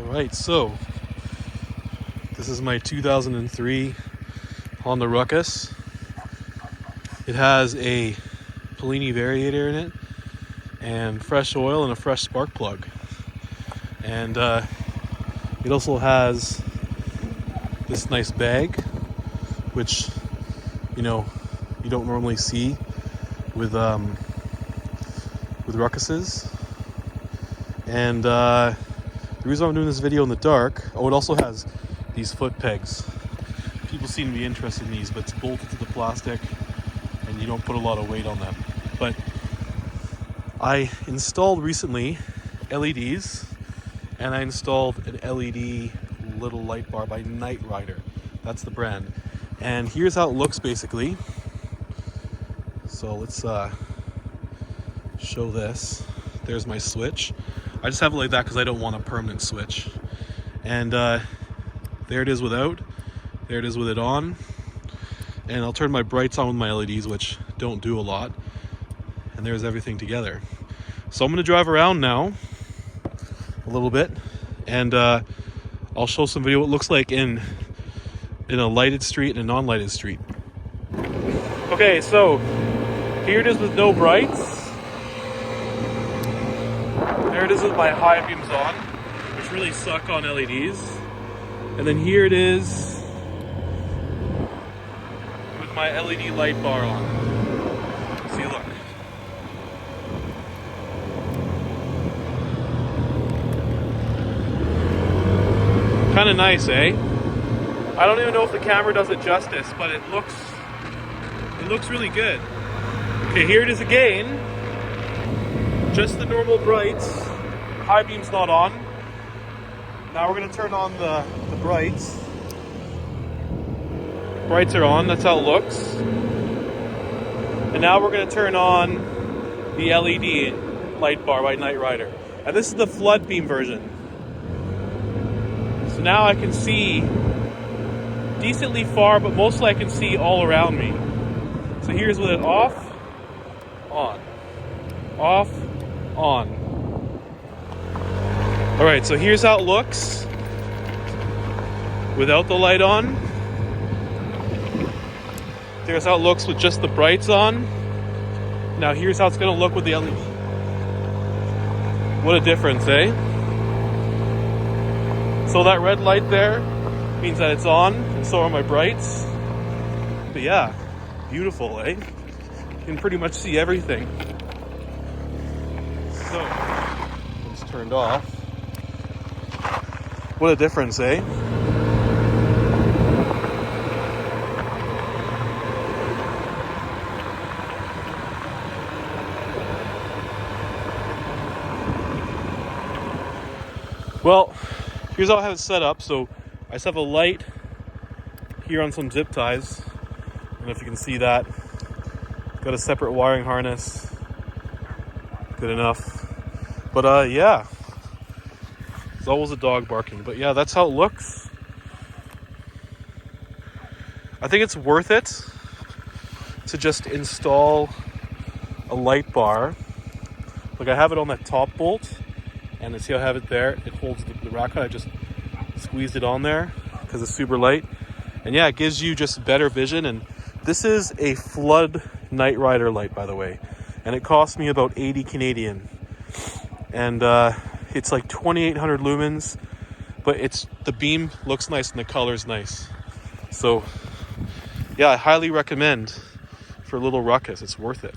Alright, so this is my 2003 Honda Ruckus. It has a Polini variator in it and fresh oil and a fresh spark plug. And it also has this nice bag, which you don't normally see with Ruckuses. And the reason I'm doing this video in the dark, it also has these foot pegs. People seem to be interested in these, but it's bolted to the plastic and you don't put a lot of weight on them. But I installed recently LEDs, and I installed an LED little light bar by Knight Rider. That's the brand. And here's how it looks basically. So let's show this. There's my switch. I just have it like that because I don't want a permanent switch. And there it is without. There it is with it on. And I'll turn my brights on with my LEDs, which don't do a lot. And there's everything together. So I'm going to drive around now a little bit, and I'll show some video what it looks like in a lighted street and a non-lighted street. Okay, so here it is with no brights. There it is with my high beams on, which really suck on LEDs. And then here it is with my LED light bar on. See, look. Kind of nice, eh? I don't even know if the camera does it justice, but it looks really good. Okay, here it is again. Just the normal brights. High beam's not on. Now we're gonna turn on the brights. Brights are on, that's how it looks. And now we're gonna turn on the LED light bar by Knight Rider. And this is the flood beam version. So now I can see decently far, but mostly I can see all around me. So here's with it off, on, off, on. All right, so here's how it looks without the light on. There's how it looks with just the brights on. Now here's how it's gonna look with the LED. What a difference, eh? So that red light there means that it's on, and so are my brights. But yeah, beautiful, eh? You can pretty much see everything. So, it's turned off. What a difference, eh? Well, here's how I have it set up. So I just have a light here on some zip ties. I don't know if you can see that. Got a separate wiring harness. Good enough. But yeah. There's always a dog barking. But yeah, that's how it looks. I think it's worth it to just install a light bar. Like I have it on that top bolt. And see how I have it there? It holds the rack on. I just squeezed it on there because it's super light. And yeah, it gives you just better vision. And this is a flood Knight Rider light, by the way. And it cost me about 80 Canadian. And it's like 2,800 lumens. But the beam looks nice and the color's nice. So yeah, I highly recommend for a little Ruckus. It's worth it.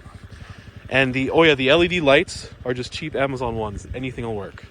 And the LED lights are just cheap Amazon ones. Anything will work.